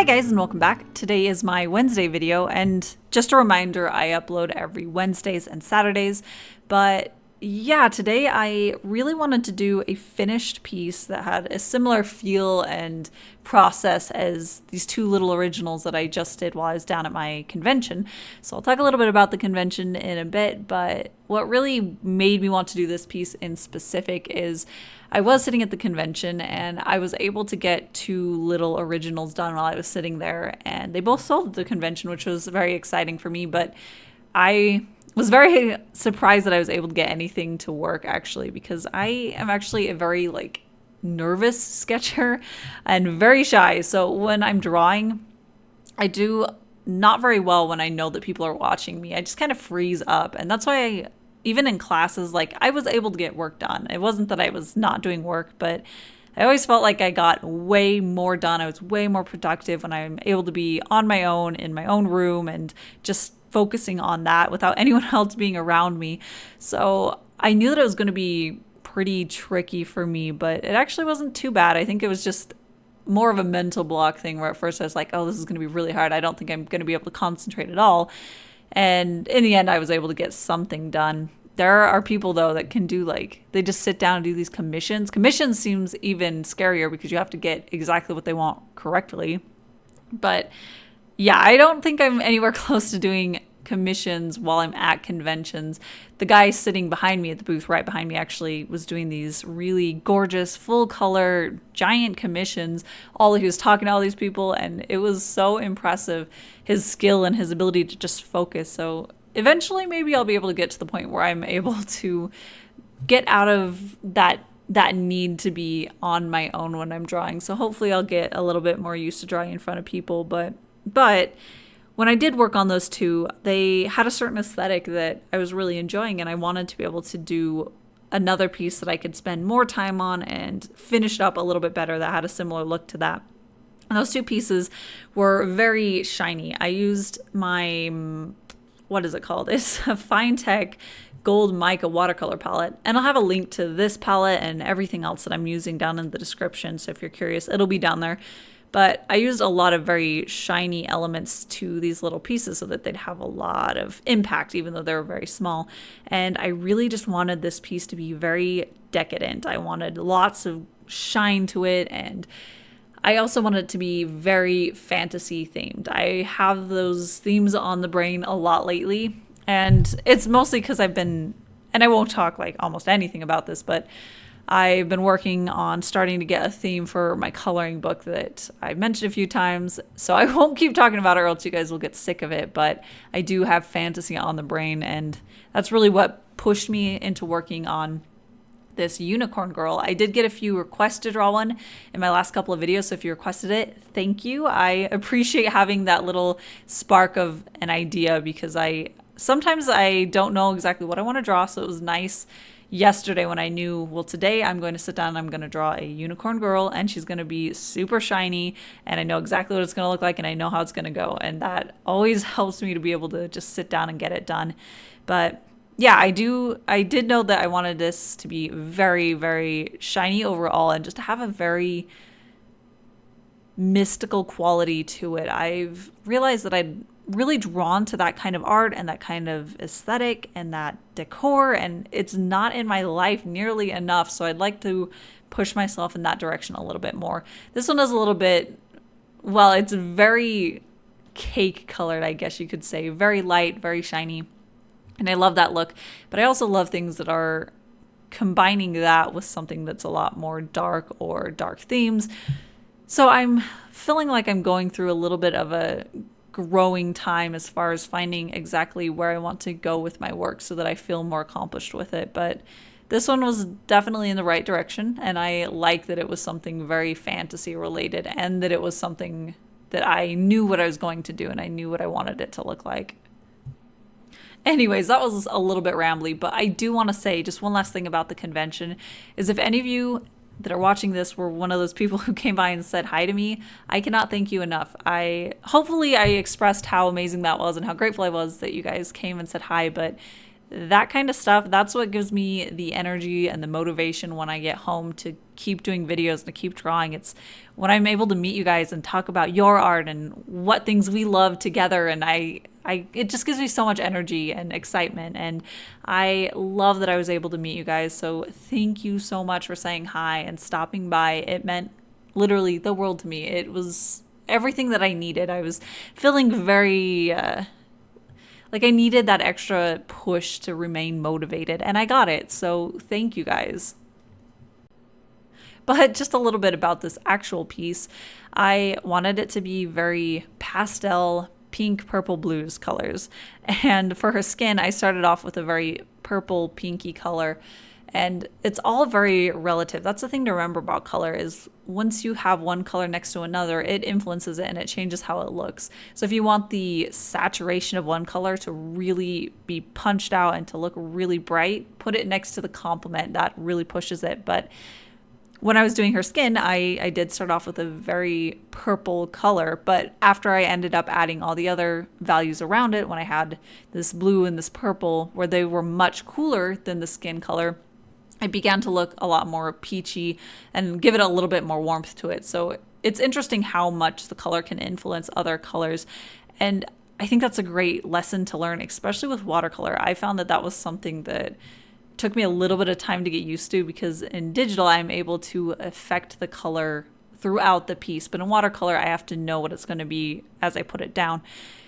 Hi guys and welcome back. Today is my Wednesday video, and just a reminder, I upload every Wednesdays and Saturdays. But yeah, today I really wanted to do a finished piece that had a similar feel and process as these two little originals that I just did while I was down at my convention. So I'll talk a little bit about the convention in a bit, but what really made me want to do this piece in specific is I was sitting at the convention and I was able to get two little originals done while I was sitting there, and they both sold at the convention, which was very exciting for me, but I was very surprised that I was able to get anything to work actually, because I am actually a very nervous sketcher and very shy. So when I'm drawing, I do not very well when I know that people are watching me. I just kind of freeze up, and that's why even in classes, I was able to get work done. It wasn't that I was not doing work, but I always felt like I got way more done. I was way more productive when I'm able to be on my own in my own room and just focusing on that without anyone else being around me. So I knew that it was going to be pretty tricky for me, but it actually wasn't too bad. I think it was just more of a mental block thing where at first I was like, oh, this is going to be really hard. I don't think I'm going to be able to concentrate at all. And in the end, I was able to get something done. There are people, though, that can do, they just sit down and do these commissions. Commissions seems even scarier because you have to get exactly what they want correctly. But yeah, I don't think I'm anywhere close to doing commissions while I'm at conventions. The guy sitting behind me at the booth right behind me actually was doing these really gorgeous full color giant commissions. He was talking to all these people, and it was so impressive, his skill and his ability to just focus. So eventually maybe I'll be able to get to the point where I'm able to get out of that need to be on my own when I'm drawing. So hopefully I'll get a little bit more used to drawing in front of people, but when I did work on those two, they had a certain aesthetic that I was really enjoying, and I wanted to be able to do another piece that I could spend more time on and finish it up a little bit better that had a similar look to that. And those two pieces were very shiny. I used my, what is it called? It's a Cintiq gold mica watercolor palette, and I'll have a link to this palette and everything else that I'm using down in the description, so if you're curious, it'll be down there. But I used a lot of very shiny elements to these little pieces so that they'd have a lot of impact, even though they were very small. And I really just wanted this piece to be very decadent. I wanted lots of shine to it, and I also wanted it to be very fantasy themed. I have those themes on the brain a lot lately, and it's mostly because I've been, and I won't talk almost anything about this, but I've been working on starting to get a theme for my coloring book that I mentioned a few times, so I won't keep talking about it or else you guys will get sick of it, but I do have fantasy on the brain, and that's really what pushed me into working on this unicorn girl. I did get a few requests to draw one in my last couple of videos, so if you requested it, thank you. I appreciate having that little spark of an idea, because sometimes I don't know exactly what I want to draw, so it was nice yesterday when I knew, well, today I'm going to sit down and I'm going to draw a unicorn girl, and she's going to be super shiny, and I know exactly what it's going to look like, and I know how it's going to go, and that always helps me to be able to just sit down and get it done. But yeah, I did know that I wanted this to be very, very shiny overall, and just to have a very mystical quality to it. I've realized that I'd really drawn to that kind of art and that kind of aesthetic and that decor, and it's not in my life nearly enough, so I'd like to push myself in that direction a little bit more. This one is a little bit, well, it's very cake colored, I guess you could say, very light, very shiny, and I love that look, but I also love things that are combining that with something that's a lot more dark or dark themes. So I'm feeling like I'm going through a little bit of a growing time as far as finding exactly where I want to go with my work so that I feel more accomplished with it. But this one was definitely in the right direction, and I like that it was something very fantasy related, and that it was something that I knew what I was going to do and I knew what I wanted it to look like. Anyways, that was a little bit rambly, but I do want to say just one last thing about the convention is if any of you that are watching this were one of those people who came by and said hi to me, I cannot thank you enough. Hopefully I expressed how amazing that was and how grateful I was that you guys came and said hi, but that kind of stuff, that's what gives me the energy and the motivation when I get home to keep doing videos and to keep drawing. It's when I'm able to meet you guys and talk about your art and what things we love together, and it just gives me so much energy and excitement, and I love that I was able to meet you guys. So thank you so much for saying hi and stopping by. It meant literally the world to me. It was everything that I needed. I was feeling very like I needed that extra push to remain motivated, and I got it. So thank you guys. But just a little bit about this actual piece. I wanted it to be very pastel, pink, purple, blues colors. And for her skin, I started off with a very purple, pinky color. And it's all very relative. That's the thing to remember about color is once you have one color next to another, it influences it and it changes how it looks. So if you want the saturation of one color to really be punched out and to look really bright, put it next to the complement that really pushes it. But when I was doing her skin, I did start off with a very purple color, but after I ended up adding all the other values around it, when I had this blue and this purple, where they were much cooler than the skin color, it began to look a lot more peachy and give it a little bit more warmth to it. So it's interesting how much the color can influence other colors. And I think that's a great lesson to learn, especially with watercolor. I found that that was something that took me a little bit of time to get used to, because in digital, I'm able to affect the color throughout the piece. But in watercolor, I have to know what it's going to be as I put it down.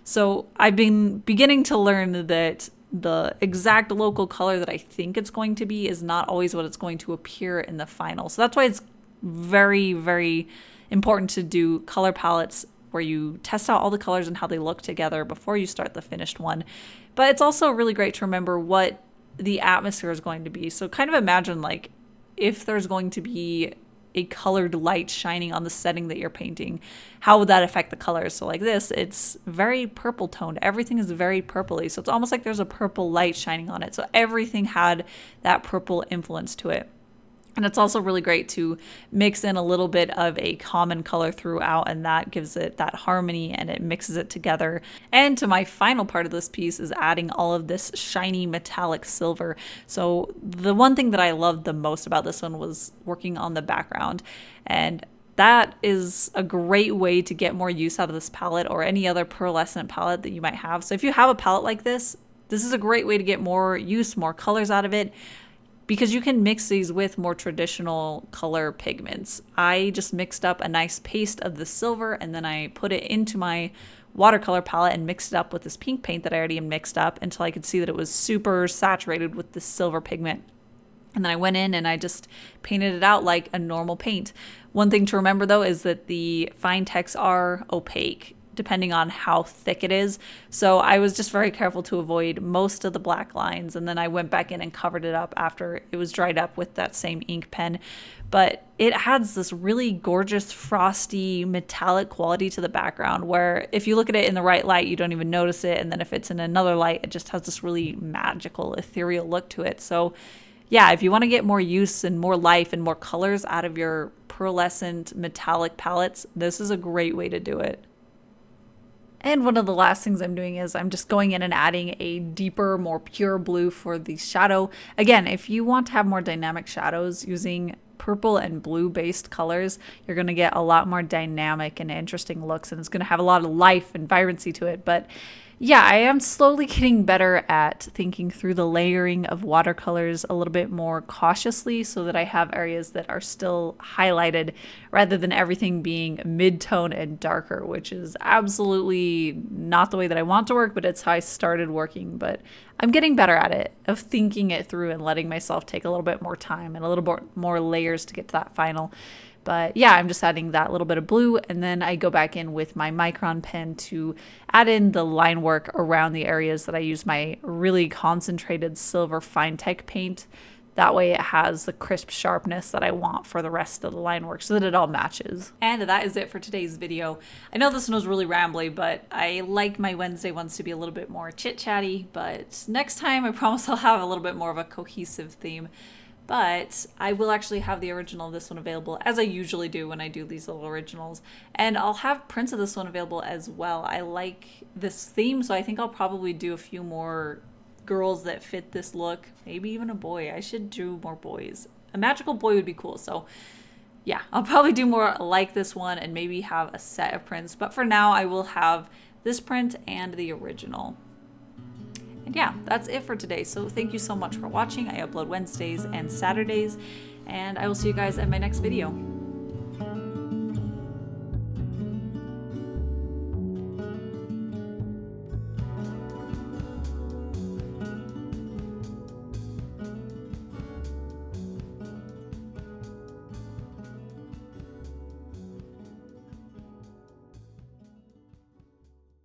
So I've been beginning to learn that the exact local color that I think it's going to be is not always what it's going to appear in the final. So that's why it's very, very important to do color palettes where you test out all the colors and how they look together before you start the finished one. But it's also really great to remember what the atmosphere is going to be. So kind of imagine like if there's going to be a colored light shining on the setting that you're painting, how would that affect the colors? So like this, it's very purple toned. Everything is very purpley. So it's almost like there's a purple light shining on it. So everything had that purple influence to it. And it's also really great to mix in a little bit of a common color throughout, and that gives it that harmony and it mixes it together. And to my final part of this piece is adding all of this shiny metallic silver. So the one thing that I loved the most about this one was working on the background. And that is a great way to get more use out of this palette or any other pearlescent palette that you might have. So if you have a palette like this is a great way to get more use, more colors out of it, because you can mix these with more traditional color pigments. I just mixed up a nice paste of the silver and then I put it into my watercolor palette and mixed it up with this pink paint that I already mixed up until I could see that it was super saturated with the silver pigment. And then I went in and I just painted it out like a normal paint. One thing to remember though is that the fine techs are opaque depending on how thick it is. So I was just very careful to avoid most of the black lines. And then I went back in and covered it up after it was dried up with that same ink pen. But it adds this really gorgeous, frosty, metallic quality to the background where if you look at it in the right light, you don't even notice it. And then if it's in another light, it just has this really magical, ethereal look to it. So yeah, if you want to get more use and more life and more colors out of your pearlescent metallic palettes, this is a great way to do it. And one of the last things I'm doing is I'm just going in and adding a deeper, more pure blue for the shadow. Again, if you want to have more dynamic shadows using purple and blue based colors, you're going to get a lot more dynamic and interesting looks, and it's going to have a lot of life and vibrancy to it. But yeah, I am slowly getting better at thinking through the layering of watercolors a little bit more cautiously so that I have areas that are still highlighted rather than everything being mid-tone and darker, which is absolutely not the way that I want to work, but it's how I started working. But I'm getting better at it, of thinking it through and letting myself take a little bit more time and a little bit more layers to get to that final. But yeah, I'm just adding that little bit of blue, and then I go back in with my micron pen to add in the line work around the areas that I use my really concentrated silver fine tech paint. That way it has the crisp sharpness that I want for the rest of the line work so that it all matches. And that is it for today's video. I know this one was really rambly, but I like my Wednesday ones to be a little bit more chit-chatty, but next time I promise I'll have a little bit more of a cohesive theme. But I will actually have the original of this one available, as I usually do when I do these little originals. And I'll have prints of this one available as well. I like this theme, so I think I'll probably do a few more girls that fit this look. Maybe even a boy. I should do more boys. A magical boy would be cool. So yeah, I'll probably do more like this one and maybe have a set of prints. But for now, I will have this print and the original. And yeah, that's it for today. So thank you so much for watching. I upload Wednesdays and Saturdays, and I will see you guys in my next video.